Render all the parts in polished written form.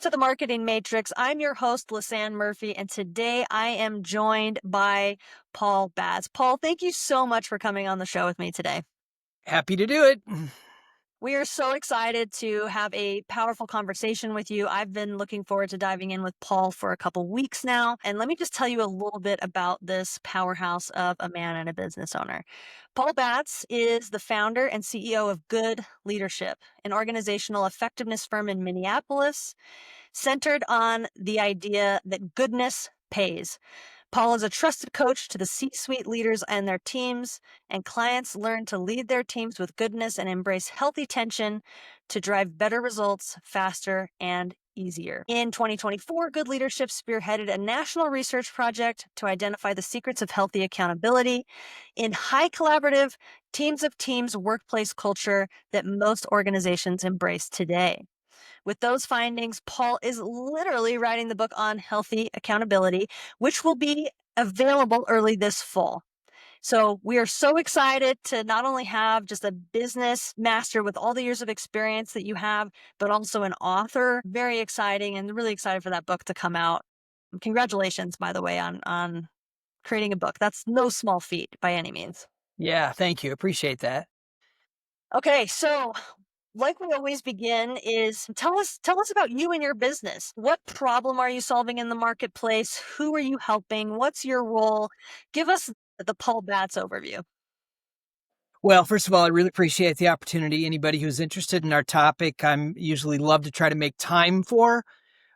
to the Marketing Matrix. I'm your host, Lisanne Murphy, and today I am joined by Paul Batz. Paul, thank you so much for coming on the show with me today. Happy to do it. We are so excited to have a powerful conversation with you. I've been looking forward to diving in with Paul for a couple weeks now. And let me just tell you a little bit about this powerhouse of a man and a business owner. Paul Batz is the founder and CEO of Good Leadership, an organizational effectiveness firm in Minneapolis centered on the idea that goodness pays. Paul is a trusted coach to the C-suite leaders and their teams, and clients learn to lead their teams with goodness and embrace healthy tension to drive better results faster and easier. In 2024, Good Leadership spearheaded a national research project to identify the secrets of healthy accountability in high collaborative teams of teams workplace culture that most organizations embrace today. With those findings, Paul is literally writing the book on healthy accountability, which will be available early this fall. So we are so excited to not only have just a business master with all the years of experience that you have, but also an author. Very exciting, and really excited for that book to come out. Congratulations, by the way, on creating a book. That's no small feat by any means. Yeah, thank you. Appreciate that. Okay, so like we always begin is tell us about you and your business. What problem are you solving in the marketplace? Who are you helping? What's your role? Give us the Paul Batz overview. Well, first of all, I really appreciate the opportunity. Anybody who's interested in our topic, I'm usually love to try to make time for.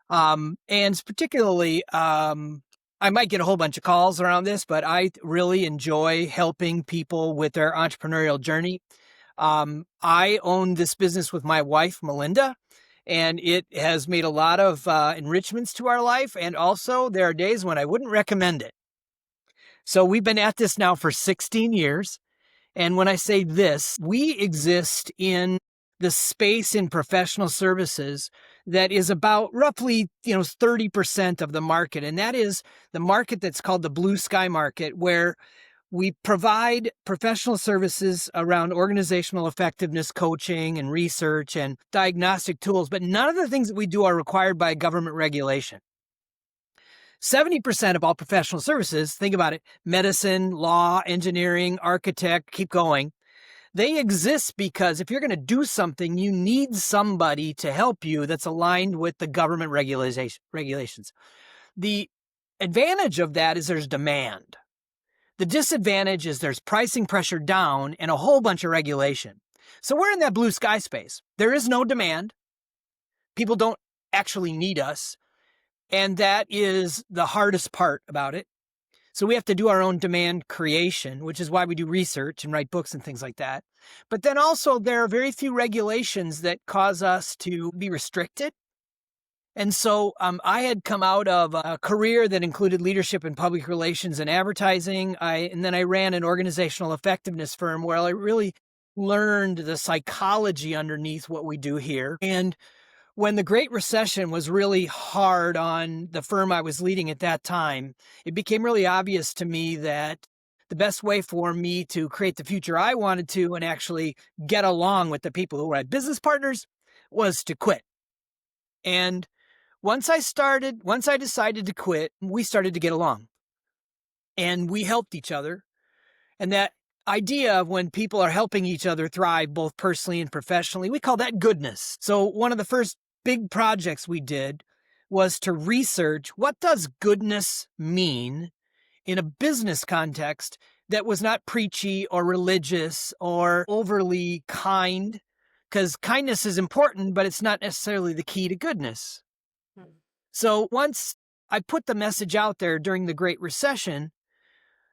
And particularly, I might get a whole bunch of calls around this, but I really enjoy helping people with their entrepreneurial journey. I own this business with my wife, Melinda, and it has made a lot of enrichments to our life. And also, there are days when I wouldn't recommend it. So we've been at this now for 16 years. And when I say this, we exist in the space in professional services that is about roughly, 30% of the market. And that is the market that's called the blue sky market, where we provide professional services around organizational effectiveness coaching and research and diagnostic tools, but none of the things that we do are required by government regulation. 70% of all professional services, think about it, medicine, law, engineering, architect, keep going. They exist because if you're going to do something, you need somebody to help you that's aligned with the government regulations. The advantage of that is there's demand. The disadvantage is there's pricing pressure down and a whole bunch of regulation. So we're in that blue sky space. There is no demand. People don't actually need us. And that is the hardest part about it. So we have to do our own demand creation, which is why we do research and write books and things like that. But then also there are very few regulations that cause us to be restricted. And so I had come out of a career that included leadership in public relations and advertising. And then I ran an organizational effectiveness firm where I really learned the psychology underneath what we do here. And when the Great Recession was really hard on the firm I was leading at that time, it became really obvious to me that the best way for me to create the future I wanted to and actually get along with the people who were my business partners was to quit. And once I decided to quit, we started to get along and we helped each other. And that idea of when people are helping each other thrive, both personally and professionally, we call that goodness. So one of the first big projects we did was to research what does goodness mean in a business context that was not preachy or religious or overly kind, because kindness is important, but it's not necessarily the key to goodness. So once I put the message out there during the Great Recession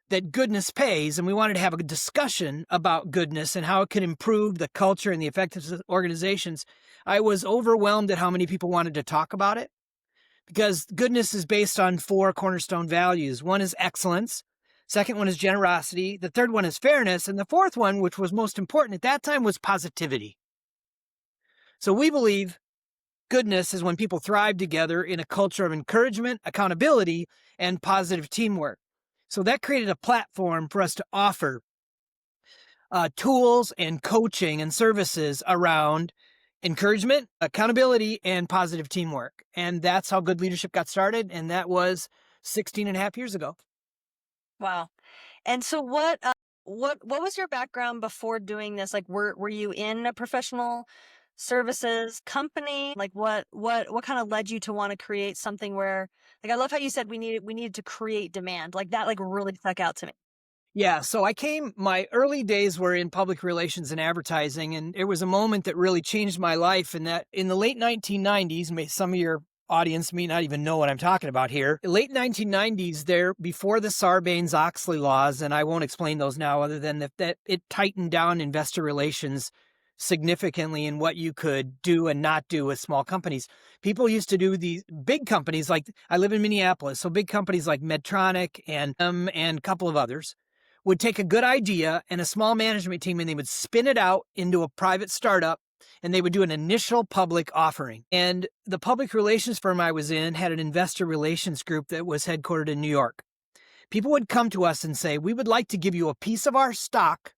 that goodness pays, and we wanted to have a discussion about goodness and how it could improve the culture and the effectiveness of organizations, I was overwhelmed at how many people wanted to talk about it, because goodness is based on 4 cornerstone values. One is excellence. Second one is generosity. The third one is fairness. And the fourth one, which was most important at that time, was positivity. So we believe goodness is when people thrive together in a culture of encouragement, accountability, and positive teamwork. So that created a platform for us to offer tools and coaching and services around encouragement, accountability, and positive teamwork. And that's how good leadership got started. And that was 16 and a half years ago. Wow. And so what was your background before doing this? Like were you in a professional services company? Like what kind of led you to want to create something where, like, I love how you said we needed to create demand. Like that like really stuck out to me. Yeah, so my early days were in public relations and advertising, and it was a moment that really changed my life. And that in the late 1990s, some of your audience may not even know what I'm talking about here. Late 1990s, there before the Sarbanes-Oxley laws, and I won't explain those now, other than that it tightened down investor relations significantly in what you could do and not do with small companies. People used to do these big companies, like I live in Minneapolis, so big companies like Medtronic and a couple of others would take a good idea and a small management team, and they would spin it out into a private startup, and they would do an initial public offering. And the public relations firm I was in had an investor relations group that was headquartered in New York. People would come to us and say, we would like to give you a piece of our stock,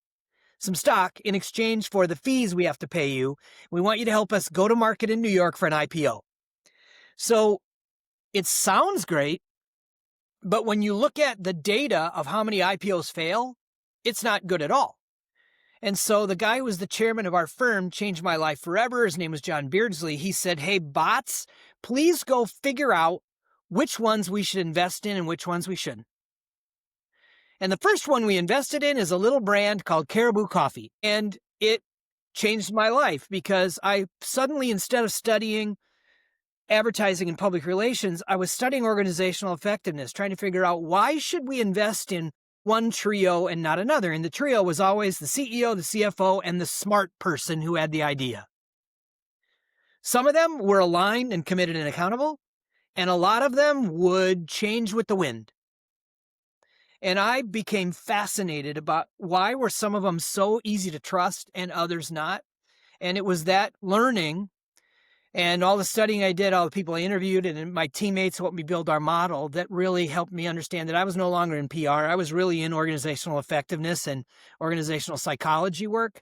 some stock, in exchange for the fees we have to pay you. We want you to help us go to market in New York for an IPO. So it sounds great, but when you look at the data of how many IPOs fail, it's not good at all. And so the guy who was the chairman of our firm changed my life forever. His name was John Beardsley. He said, hey, Batz, please go figure out which ones we should invest in and which ones we shouldn't. And the first one we invested in is a little brand called Caribou Coffee. And it changed my life because I suddenly, instead of studying advertising and public relations, I was studying organizational effectiveness, trying to figure out why should we invest in one trio and not another. And the trio was always the CEO, the CFO, and the smart person who had the idea. Some of them were aligned and committed and accountable, and a lot of them would change with the wind. And I became fascinated about why were some of them so easy to trust and others not. And it was that learning and all the studying I did, all the people I interviewed, and my teammates helped me build our model that really helped me understand that I was no longer in PR. I was really in organizational effectiveness and organizational psychology work.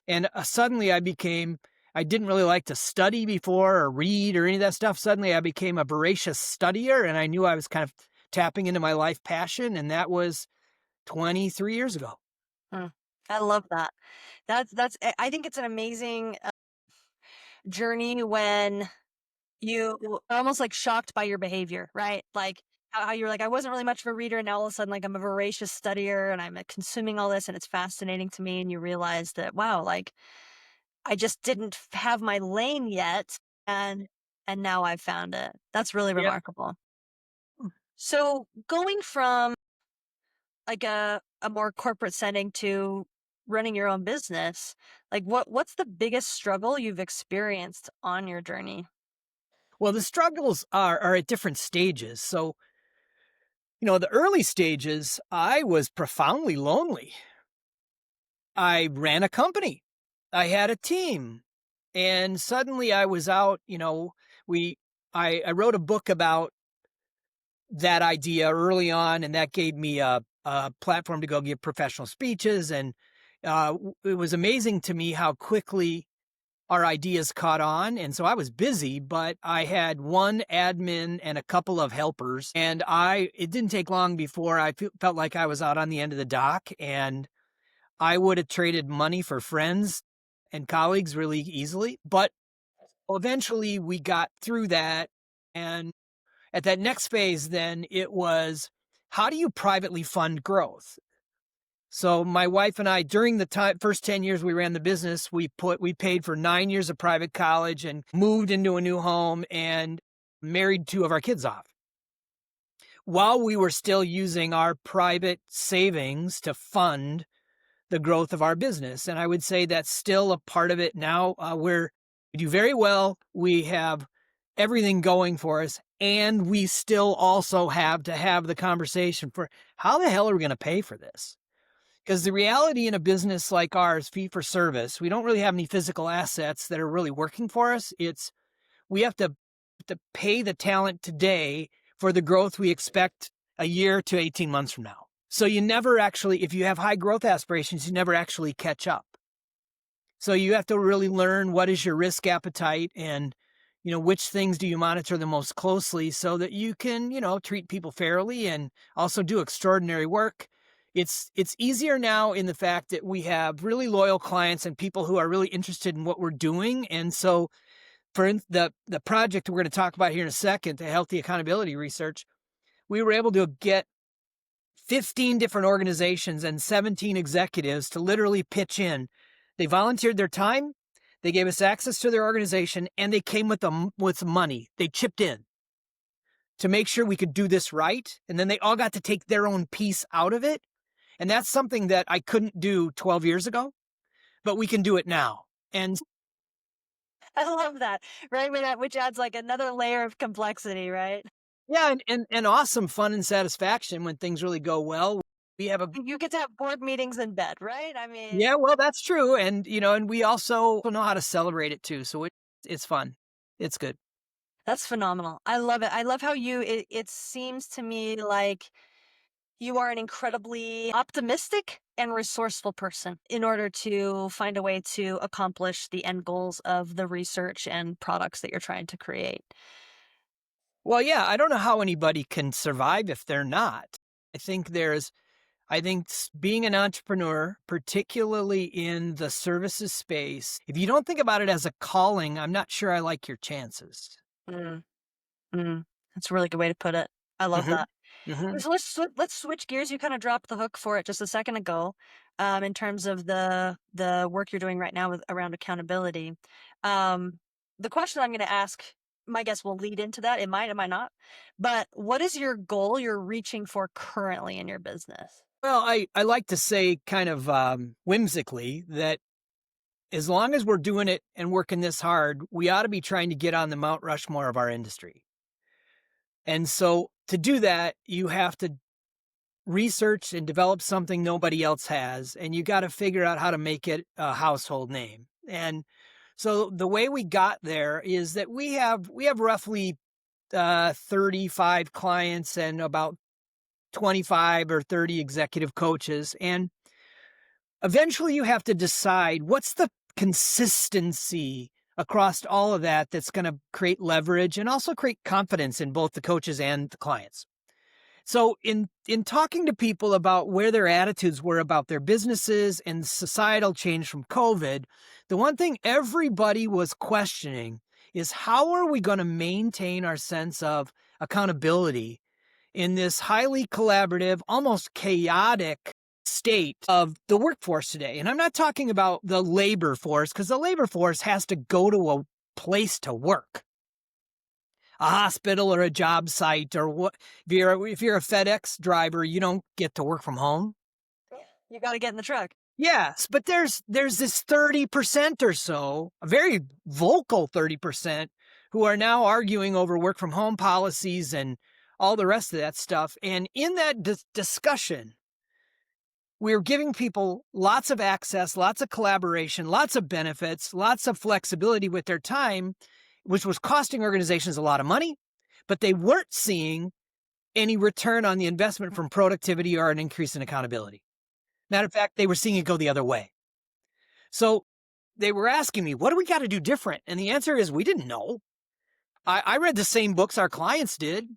And suddenly I didn't really like to study before or read or any of that stuff. Suddenly I became a voracious studier, and I knew I was kind of tapping into my life passion. And that was 23 years ago. I love that. I think it's an amazing journey when you are almost like shocked by your behavior, right? Like how you're like, I wasn't really much of a reader, and now all of a sudden, like, I'm a voracious studier and I'm consuming all this and it's fascinating to me. And you realize that, wow, like I just didn't have my lane yet. And now I've found it. That's really Yep. remarkable. So going from like a more corporate setting to running your own business, like what's the biggest struggle you've experienced on your journey? Well, the struggles are at different stages. So, the early stages, I was profoundly lonely. I ran a company. I had a team. And suddenly I was out, I wrote a book about that idea early on, and that gave me a platform to go give professional speeches. And it was amazing to me how quickly our ideas caught on. And so I was busy, but I had one admin and a couple of helpers. And it didn't take long before I felt like I was out on the end of the dock, and I would have traded money for friends and colleagues really easily. But eventually we got through that. And at that next phase, then it was, how do you privately fund growth? So my wife and I, during the first 10 years we ran the business, we paid for 9 years of private college and moved into a new home and married 2 of our kids off, while we were still using our private savings to fund the growth of our business. And I would say that's still a part of it now. We do very well. We have everything going for us. And we still also have to have the conversation for, how the hell are we going to pay for this? Because the reality in a business like ours, fee for service, we don't really have any physical assets that are really working for us. We have to pay the talent today for the growth we expect a year to 18 months from now. So you never actually, if you have high growth aspirations, you never actually catch up. So you have to really learn what is your risk appetite and, which things do you monitor the most closely so that you can, treat people fairly and also do extraordinary work. It's easier now in the fact that we have really loyal clients and people who are really interested in what we're doing. And so the project we're going to talk about here in a second, the healthy accountability research, we were able to get 15 different organizations and 17 executives to literally pitch in. They volunteered their time, they gave us access to their organization, and they came with money. They chipped in to make sure we could do this right. And then they all got to take their own piece out of it. And that's something that I couldn't do 12 years ago, but we can do it now. And I love that, right? Which adds like another layer of complexity, right? yeah, and awesome fun and satisfaction when things really go well. We have a You get to have board meetings in bed, right? I mean, Yeah, well, that's true. And and we also know how to celebrate it too. So it's fun. It's good. that's phenomenal. I love it. I love how it seems to me like you are an incredibly optimistic and resourceful person in order to find a way to accomplish the end goals of the research and products that you're trying to create. Well, yeah, I don't know how anybody can survive if they're not. I think being an entrepreneur, particularly in the services space, if you don't think about it as a calling, I'm not sure I like your chances. Mm, mm. That's a really good way to put it. I love Hmm. that. Hmm. So let's switch gears. You kind of dropped the hook for it just a second ago, in terms of the work you're doing right now with around accountability. Um, the question I'm going to ask, my guess will lead into that. It might not. But what is your goal you're reaching for currently in your business? Well, I like to say kind of whimsically that as long as we're doing it and working this hard, we ought to be trying to get on the Mount Rushmore of our industry. And so to do that, you have to research and develop something nobody else has, and you got to figure out how to make it a household name. And so the way we got there is that we have roughly 35 clients and about 25 or 30 executive coaches. And eventually you have to decide what's the consistency across all of that that's going to create leverage and also create confidence in both the coaches and the clients. So in talking to people about where their attitudes were about their businesses and societal change from COVID, the one thing everybody was questioning is how are we going to maintain our sense of accountability in this highly collaborative, almost chaotic state of the workforce today? And I'm not talking about the labor force, because the labor force has to go to a place to work, a hospital or a job site or what. If you're a FedEx driver, you don't get to work from home. You got to get in the truck. Yes, but there's this 30% or so, a very vocal 30%, who are now arguing over work from home policies and all the rest of that stuff. And in that discussion, we're giving people lots of access, lots of collaboration, lots of benefits, lots of flexibility with their time, which was costing organizations a lot of money, but they weren't seeing any return on the investment from productivity or an increase in accountability. Matter of fact, they were seeing it go the other way. So they were asking me, what do we got to do different? And the answer is, we didn't know. I read the same books our clients did.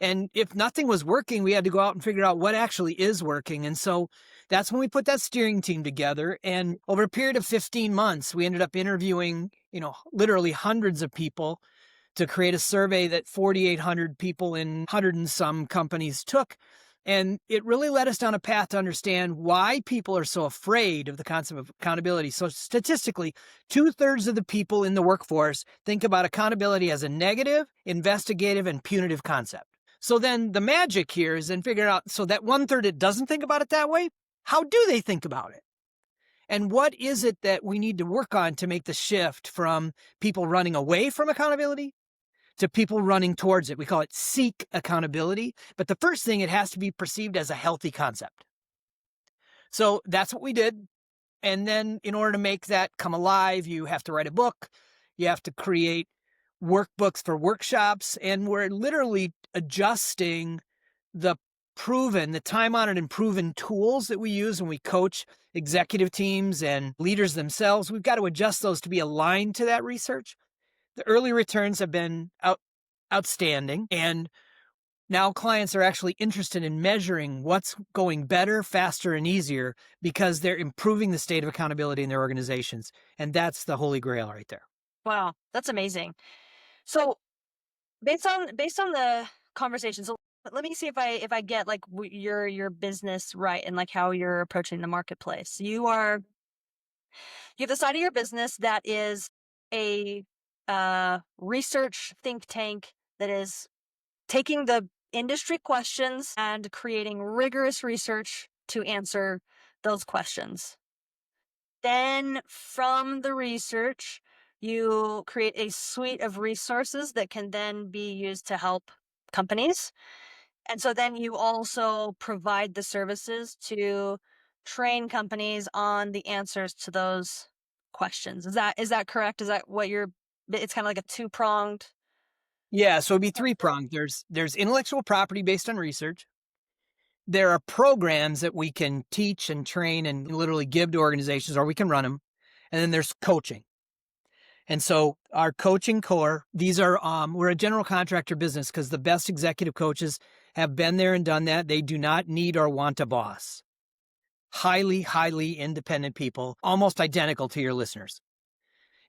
And if nothing was working, we had to go out and figure out what actually is working. And so that's when we put that steering team together. And over a period of 15 months, we ended up interviewing, literally hundreds of people to create a survey that 4,800 people in 100 and some companies took. And it really led us down a path to understand why people are so afraid of the concept of accountability. So statistically, 2/3 of the people in the workforce think about accountability as a negative, investigative, and punitive concept. So then the magic here is then figuring out, so that 1/3 that doesn't think about it that way, how do they think about it? And what is it that we need to work on to make the shift from people running away from accountability to people running towards it? We call it seek accountability. But the first thing, it has to be perceived as a healthy concept. So that's what we did. And then in order to make that come alive, you have to write a book. You have to create workbooks for workshops. And we're literally adjusting the proven, the time honored and proven tools that we use when we coach executive teams and leaders themselves, we've got to adjust those to be aligned to that research. The early returns have been outstanding. And now clients are actually interested in measuring what's going better, faster, and easier because they're improving the state of accountability in their organizations. And that's the holy grail right there. Wow, that's amazing. So based on the conversation, so let me see if I get like your business right and like how you're approaching the marketplace. You have the side of your business that is a research think tank that is taking the industry questions and creating rigorous research to answer those questions. Then from the research, you create a suite of resources that can then be used to help companies. And so then you also provide the services to train companies on the answers to those questions. Is that correct? Is that what it's kind of like a two-pronged Yeah, so it'd be three approach? pronged. There's intellectual property based on research. There are programs that we can teach and train and literally give to organizations, or we can run them. And then there's coaching. And so our coaching core, these are, we're a general contractor business because the best executive coaches have been there and done that. They do not need or want a boss. Highly, highly independent people, almost identical to your listeners.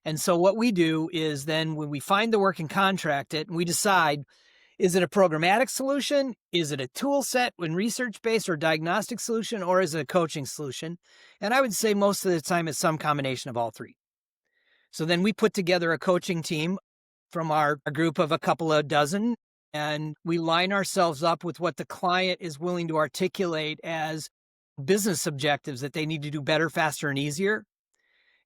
And so what we do is then when we find the work and contract it, and we decide, is it a programmatic solution? Is it a tool set when research-based or diagnostic solution, or is it a coaching solution? And I would say most of the time it's some combination of all three. So then we put together a coaching team from our group of a couple of dozen, and we line ourselves up with what the client is willing to articulate as business objectives that they need to do better, faster, and easier.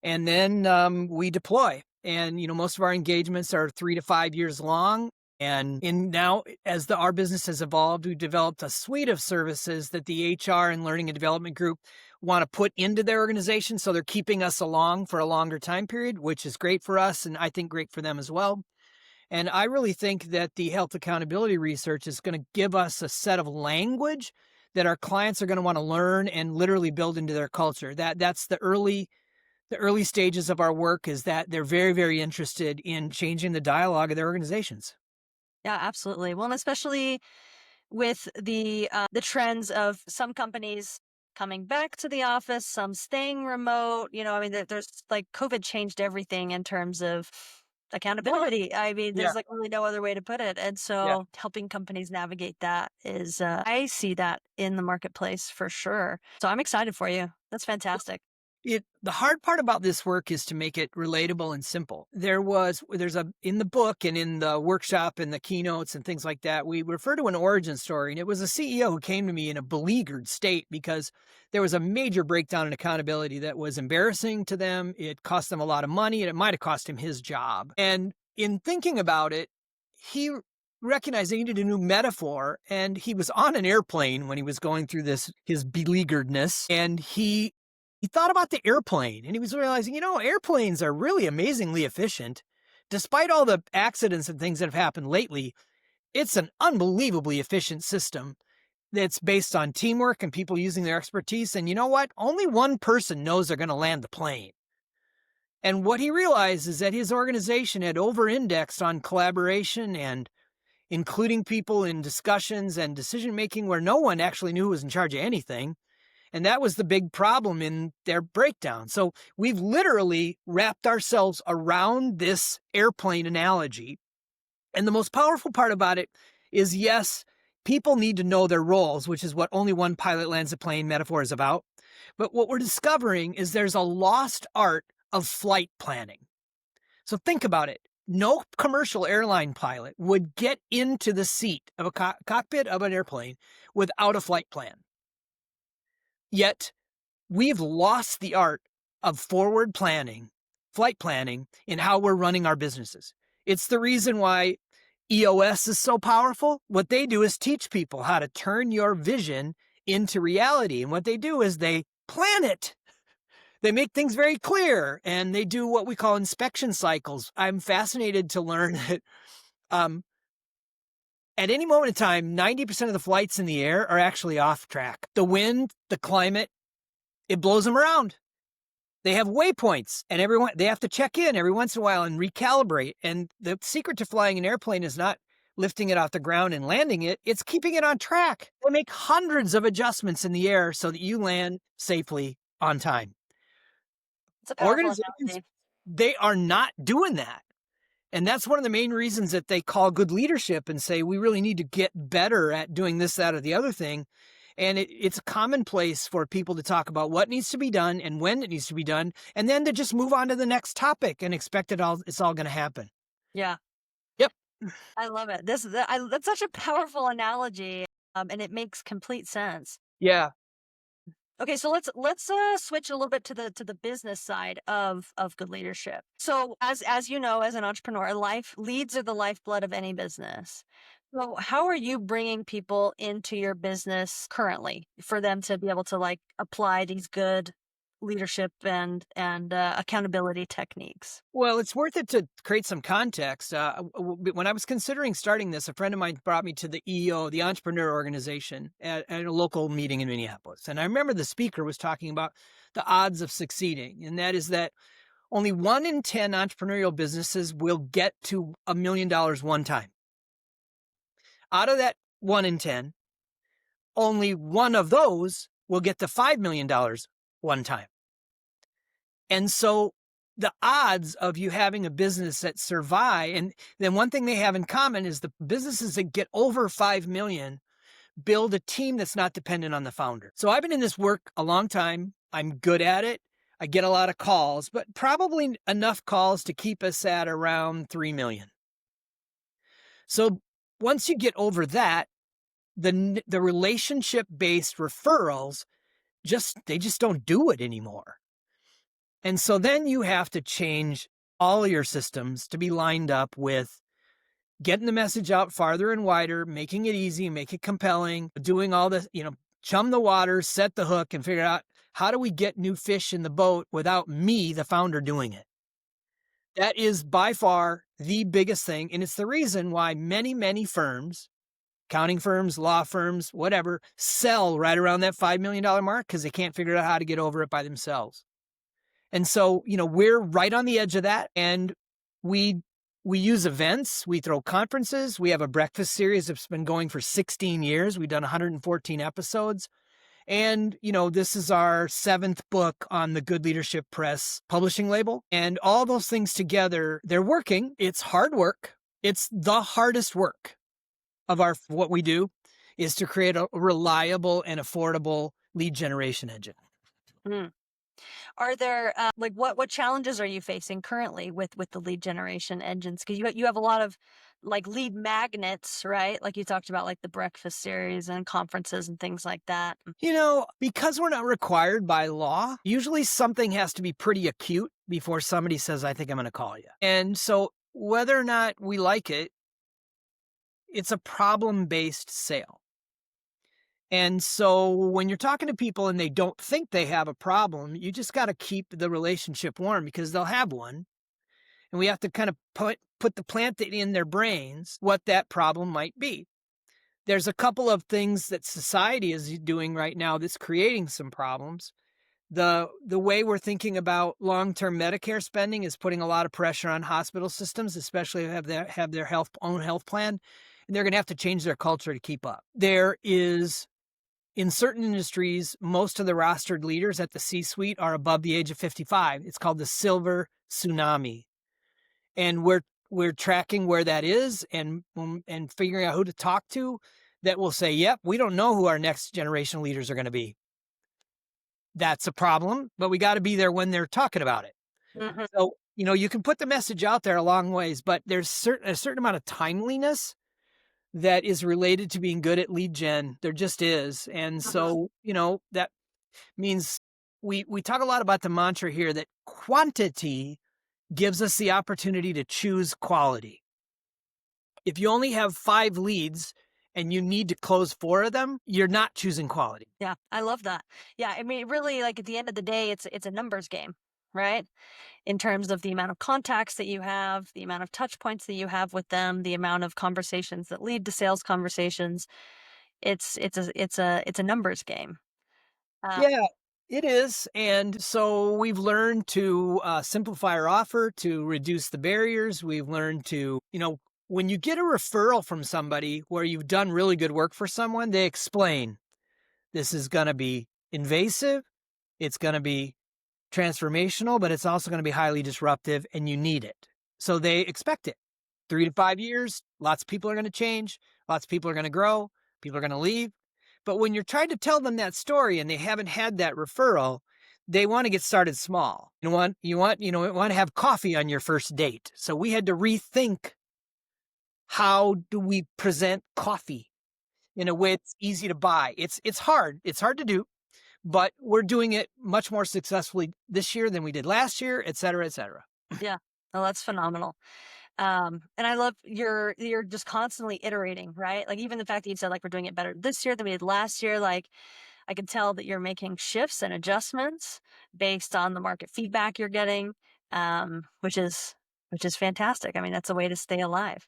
And then we deploy. And, most of our engagements are 3 to 5 years long. And now, as our business has evolved, we've developed a suite of services that the HR and learning and development group want to put into their organization. So they're keeping us along for a longer time period, which is great for us and I think great for them as well. And I really think that the health accountability research is going to give us a set of language that our clients are going to want to learn and literally build into their culture. That's the early stages of our work, is that they're very, very interested in changing the dialogue of their organizations. Yeah, absolutely. Well, and especially with the trends of some companies coming back to the office, some staying remote. I mean, there's like COVID changed everything in terms of accountability. I mean, Yeah. there's like really no other way to put it. And Yeah. so helping companies navigate that is, I see that in the marketplace for sure. So I'm excited for you. That's fantastic. The hard part about this work is to make it relatable and simple. In the book and in the workshop and the keynotes and things like that, we refer to an origin story, and it was a CEO who came to me in a beleaguered state because there was a major breakdown in accountability that was embarrassing to them. It cost them a lot of money, and it might have cost him his job. And in thinking about it, he recognized they needed a new metaphor, and he was on an airplane when he was going through his beleagueredness, and he thought about the airplane, and he was realizing, airplanes are really amazingly efficient. Despite all the accidents and things that have happened lately, it's an unbelievably efficient system that's based on teamwork and people using their expertise. And you know what? Only one person knows they're going to land the plane. And what he realized is that his organization had over-indexed on collaboration and including people in discussions and decision-making where no one actually knew who was in charge of anything. And that was the big problem in their breakdown. So we've literally wrapped ourselves around this airplane analogy. And the most powerful part about it is, yes, people need to know their roles, which is what only one pilot lands a plane metaphor is about. But what we're discovering is there's a lost art of flight planning. So think about it. No commercial airline pilot would get into the seat of a cockpit of an airplane without a flight plan. Yet we've lost the art of forward planning, flight planning, in how we're running our businesses. It's the reason why EOS is so powerful. What they do is teach people how to turn your vision into reality. And what they do is they plan it. They make things very clear, and they do what we call inspection cycles. I'm fascinated to learn that At any moment in time, 90% of the flights in the air are actually off track. The wind, the climate, it blows them around. They have waypoints, and they have to check in every once in a while and recalibrate. And the secret to flying an airplane is not lifting it off the ground and landing it. It's keeping it on track. They make hundreds of adjustments in the air so that you land safely on time. It's a powerful Organizations, analogy. they are not doing that. And that's one of the main reasons that they call good leadership and say, we really need to get better at doing this, that, or the other thing. And it's commonplace for people to talk about what needs to be done and when it needs to be done, and then to just move on to the next topic and expect it's all going to happen. Yeah. Yep. I love it. That's such a powerful analogy, and it makes complete sense. Yeah. Okay, so let's switch a little bit to the business side of good leadership. So as you know, as an entrepreneur, leads are the lifeblood of any business. So how are you bringing people into your business currently for them to be able to like apply these good leadership and accountability techniques? Well, it's worth it to create some context. When I was considering starting this, a friend of mine brought me to the EO, the Entrepreneur Organization, at a local meeting in Minneapolis. And I remember the speaker was talking about the odds of succeeding. And that is that only 1 in 10 entrepreneurial businesses will get to $1 million one time. Out of that 1 in 10, only one of those will get to $5 million one time. And so the odds of you having a business that survive, and then one thing they have in common is the businesses that get over 5 million build a team that's not dependent on the founder. So I've been in this work a long time. I'm good at it. I get a lot of calls, but probably enough calls to keep us at around 3 million. So once you get over that, the relationship-based referrals they just don't do it anymore. And so then you have to change all your systems to be lined up with getting the message out farther and wider, making it easy, make it compelling, doing all this, chum the water, set the hook, and figure out how do we get new fish in the boat without me, the founder, doing it. That is by far the biggest thing. And it's the reason why many, many firms, accounting firms, law firms, whatever, sell right around that $5 million mark because they can't figure out how to get over it by themselves. And so, we're right on the edge of that. And we use events, we throw conferences. We have a breakfast series that's been going for 16 years. We've done 114 episodes. And, this is our 7th book on the Good Leadership Press publishing label. And all those things together, they're working. It's hard work. It's the hardest work of what we do is to create a reliable and affordable lead generation engine. Mm. Are there what challenges are you facing currently with the lead generation engines? Because you have a lot of like lead magnets, right? Like you talked about like the breakfast series and conferences and things like that. Because we're not required by law, usually something has to be pretty acute before somebody says, I think I'm going to call you. And so whether or not we like it, it's a problem-based sale. And so when you're talking to people and they don't think they have a problem, you just got to keep the relationship warm because they'll have one. And we have to kind of put the plant in their brains what that problem might be. There's a couple of things that society is doing right now that's creating some problems. The way we're thinking about long-term Medicare spending is putting a lot of pressure on hospital systems, especially have their own health plan, and they're going to have to change their culture to keep up. There is, in certain industries, most of the rostered leaders at the C-suite are above the age of 55. It's called the silver tsunami. And we're tracking where that is and figuring out who to talk to that will say, yep, we don't know who our next generation leaders are going to be. That's a problem, but we got to be there when they're talking about it. Mm-hmm. So, you can put the message out there a long ways, but there's a certain amount of timeliness that is related to being good at lead gen. There just is. And so, that means we talk a lot about the mantra here that quantity gives us the opportunity to choose quality. If you only have 5 leads and you need to close 4 of them, you're not choosing quality. Yeah, I love that. Yeah, I mean, really, like at the end of the day, it's a numbers game. right? In terms of the amount of contacts that you have, the amount of touch points that you have with them, the amount of conversations that lead to sales conversations. It's a numbers game. Uh, Yeah, it is. And so we've learned to simplify our offer to reduce the barriers. We've learned to, when you get a referral from somebody where you've done really good work for someone, they explain this is going to be invasive, it's going to be transformational, but it's also going to be highly disruptive and you need it. So they expect it. 3 to 5 years, lots of people are going to change, lots of people are going to grow, people are going to leave. But when you're trying to tell them that story and they haven't had that referral, they want to get started small. You want to have coffee on your first date. So we had to rethink, how do we present coffee in a way that's easy to buy? It's hard. It's hard to do, but we're doing it much more successfully this year than we did last year, et cetera, et cetera. yeah. Oh, that's phenomenal. And I love you're just constantly iterating, right? Like even the fact that you said like we're doing it better this year than we did last year, like I can tell that you're making shifts and adjustments based on the market feedback you're getting, which is fantastic. I mean, that's a way to stay alive.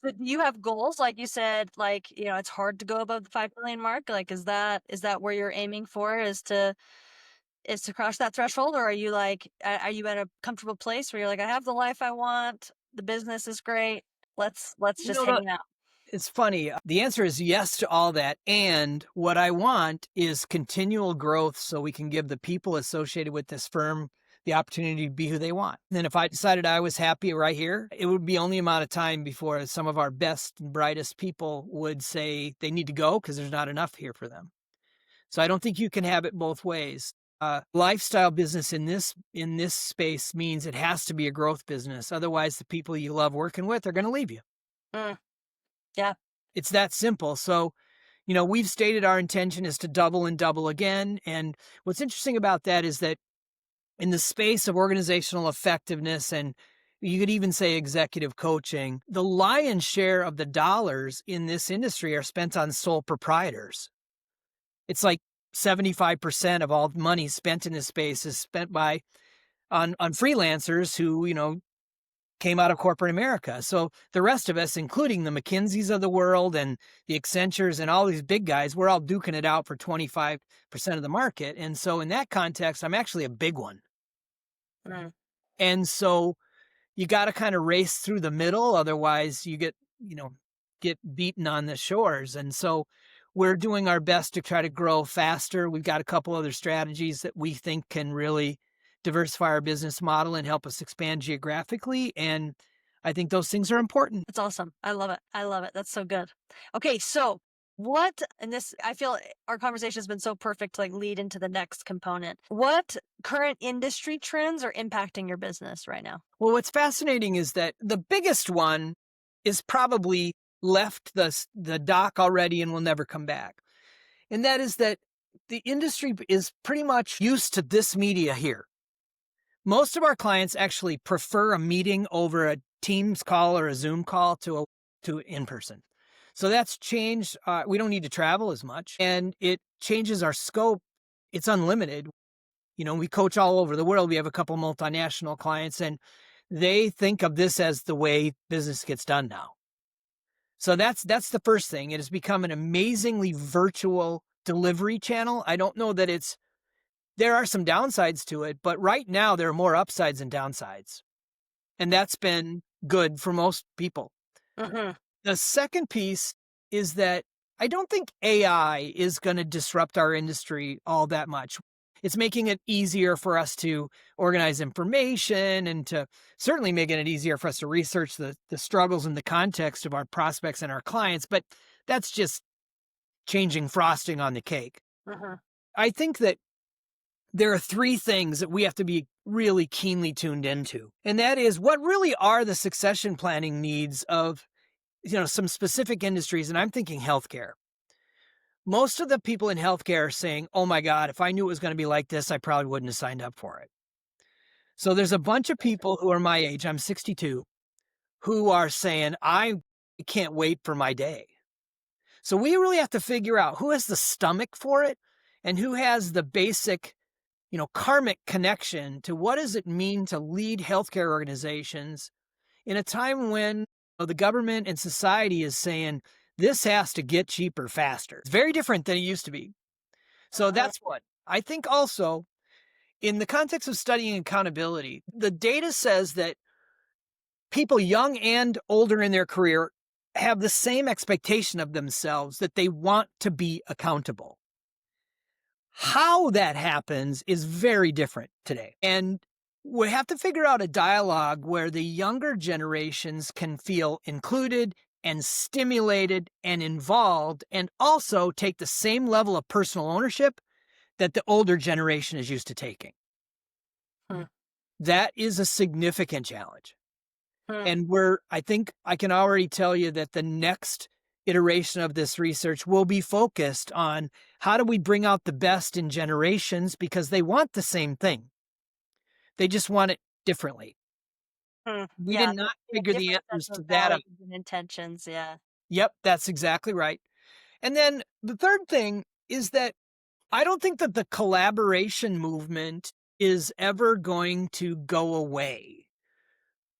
But do you have goals? Like you said, like, it's hard to go above the 5 million mark. Like, is that where you're aiming for, is to cross that threshold? Or are you like, are you at a comfortable place where you're like, I have the life I want, the business is great. Let's You just know, hang out. It's funny. The answer is yes to all that. And what I want is continual growth so we can give the people associated with this firm the opportunity to be who they want. And then if I decided I was happy right here, it would be only a amount of time before some of our best and brightest people would say they need to go because there's not enough here for them. So I don't think you can have it both ways. Lifestyle business in this space means it has to be a growth business. Otherwise, the people you love working with are going to leave you. Mm, yeah. It's that simple. So, we've stated our intention is to double and double again. And what's interesting about that is that in the space of organizational effectiveness, and you could even say executive coaching, the lion's share of the dollars in this industry are spent on sole proprietors. It's like 75% of all money spent in this space is spent on freelancers who, came out of corporate America. So the rest of us, including the McKinseys of the world and the Accentures and all these big guys, we're all duking it out for 25% of the market. And so in that context, I'm actually a big one. Mm. And so you got to kind of race through the middle. Otherwise you get beaten on the shores. And so we're doing our best to try to grow faster. We've got a couple other strategies that we think can really diversify our business model and help us expand geographically. And I think those things are important. That's awesome. I love it. I love it. That's so good. Okay. So I feel our conversation has been so perfect to like lead into the next component. What current industry trends are impacting your business right now? Well, what's fascinating is that the biggest one is probably left the dock already and will never come back. And that is that the industry is pretty much used to this media here. Most of our clients actually prefer a meeting over a Teams call or a Zoom call to in person. So that's changed. We don't need to travel as much, and it changes our scope. It's unlimited. We coach all over the world. We have a couple multinational clients, and they think of this as the way business gets done now. So that's the first thing. It has become an amazingly virtual delivery channel. I don't know that there are some downsides to it, but right now there are more upsides than downsides. And that's been good for most people. Mm-hmm. The second piece is that I don't think AI is going to disrupt our industry all that much. It's making it easier for us to organize information and to certainly making it easier for us to research the struggles and the context of our prospects and our clients. But that's just changing frosting on the cake. Mm-hmm. I think that there are three things that we have to be really keenly tuned into. And that is, what really are the succession planning needs of, some specific industries? And I'm thinking healthcare. Most of the people in healthcare are saying, oh my God, if I knew it was going to be like this, I probably wouldn't have signed up for it. So there's a bunch of people who are my age, I'm 62, who are saying, I can't wait for my day. So we really have to figure out who has the stomach for it and who has the basic karmic connection to what does it mean to lead healthcare organizations in a time when the government and society is saying this has to get cheaper faster. It's very different than it used to be. So that's what I think. Also, in the context of studying accountability, the data says that people young and older in their career have the same expectation of themselves, that they want to be accountable. How that happens is very different today. And we have to figure out a dialogue where the younger generations can feel included and stimulated and involved, and also take the same level of personal ownership that the older generation is used to taking. That is a significant challenge. And I think I can already tell you that the next iteration of this research will be focused on how do we bring out the best in generations, because they want the same thing. They just want it differently. We Yeah, did not they have figure the different answers sets to of that out. values and intentions. Yeah. Yep, that's exactly right. And then the third thing is that I don't think that the collaboration movement is ever going to go away.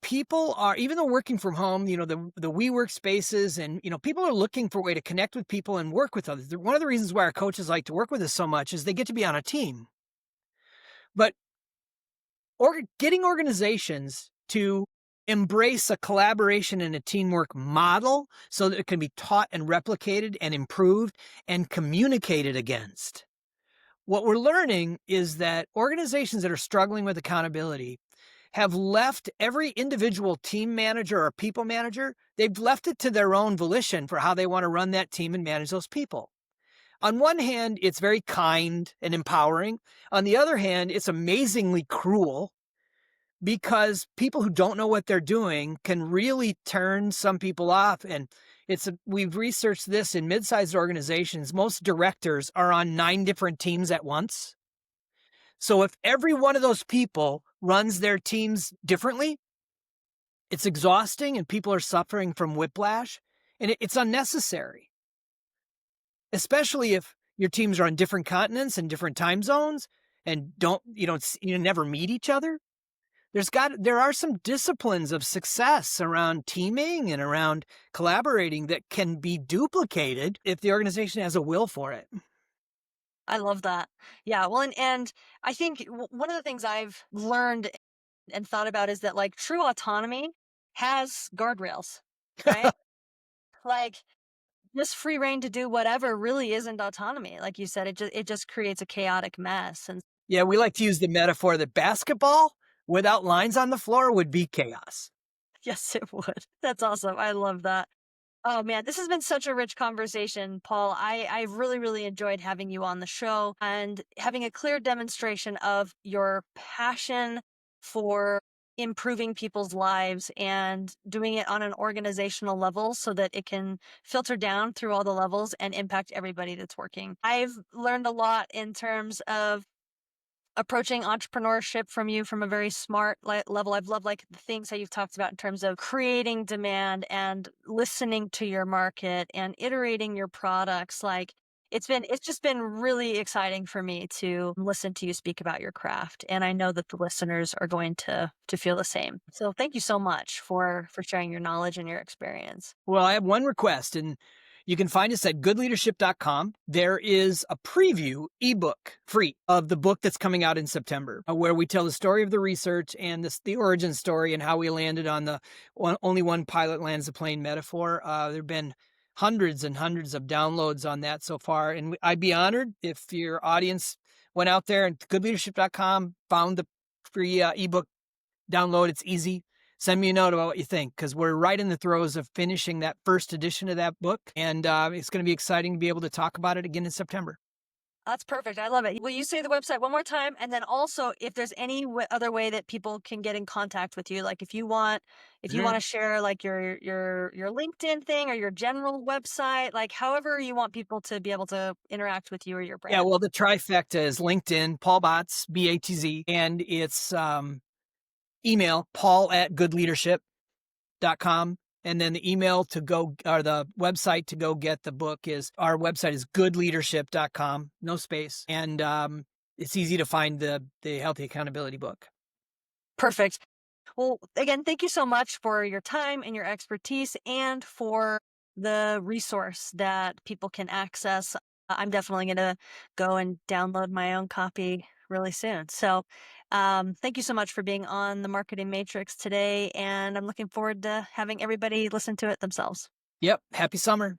People are, even though working from home, the WeWork spaces, and, people are looking for a way to connect with people and work with others. One of the reasons why our coaches like to work with us so much is they get to be on a team. But getting organizations to embrace a collaboration and a teamwork model so that it can be taught and replicated and improved and communicated against. What we're learning is that organizations that are struggling with accountability have left every individual team manager or people manager, they've left it to their own volition for how they want to run that team and manage those people. On one hand, it's very kind and empowering. On the other hand, it's amazingly cruel, because people who don't know what they're doing can really turn some people off. And we've researched this in mid-sized organizations. Most directors are on 9 different teams at once. So if every one of those people runs their teams differently, it's exhausting and people are suffering from whiplash, and it's unnecessary. Especially if your teams are on different continents and different time zones and you never meet each other. There are some disciplines of success around teaming and around collaborating that can be duplicated if the organization has a will for it. I love that. Yeah. Well, and I think one of the things I've learned and thought about is that, like, true autonomy has guardrails, right? Like, just free reign to do whatever really isn't autonomy. Like you said, it just creates a chaotic mess. And Yeah, we like to use the metaphor that basketball without lines on the floor would be chaos. yes, it would. That's awesome. I love that. Oh man, this has been such a rich conversation, Paul. I've really, really enjoyed having you on the show and having a clear demonstration of your passion for improving people's lives and doing it on an organizational level so that it can filter down through all the levels and impact everybody that's working. I've learned a lot in terms of approaching entrepreneurship from you from a very smart level. I've loved, like, the things that you've talked about in terms of creating demand and listening to your market and iterating your products. Like, it's just been really exciting for me to listen to you speak about your craft, and I know that the listeners are going to feel the same. So thank you so much for sharing your knowledge and your experience. Well, I have one request, and you can find us at goodleadership.com. There is a preview ebook free of the book that's coming out in September, where we tell the story of the research and the origin story and how we landed on the only one pilot lands the plane metaphor. There have been hundreds and hundreds of downloads on that so far. And I'd be honored if your audience went out there and goodleadership.com, found the free ebook download. It's easy. Send me a note about what you think, because we're right in the throes of finishing that first edition of that book. And it's going to be exciting to be able to talk about it again in September. That's perfect. I love it. Will you say the website one more time? And then also, if there's any other way that people can get in contact with you, like if you want to share, like, your LinkedIn thing or your general website, like however you want people to be able to interact with you or your brand. Yeah, well, the trifecta is LinkedIn, Paul Batz, BATZ, and it's email, paul@goodleadership.com. And then the email to go, or the website to go get the book, our website is goodleadership.com, no space. And it's easy to find the Healthy Accountability book. Perfect. Well, again, thank you so much for your time and your expertise and for the resource that people can access. I'm definitely going to go and download my own copy really soon. So, thank you so much for being on the Marketing Matrix today. And I'm looking forward to having everybody listen to it themselves. Yep. Happy summer.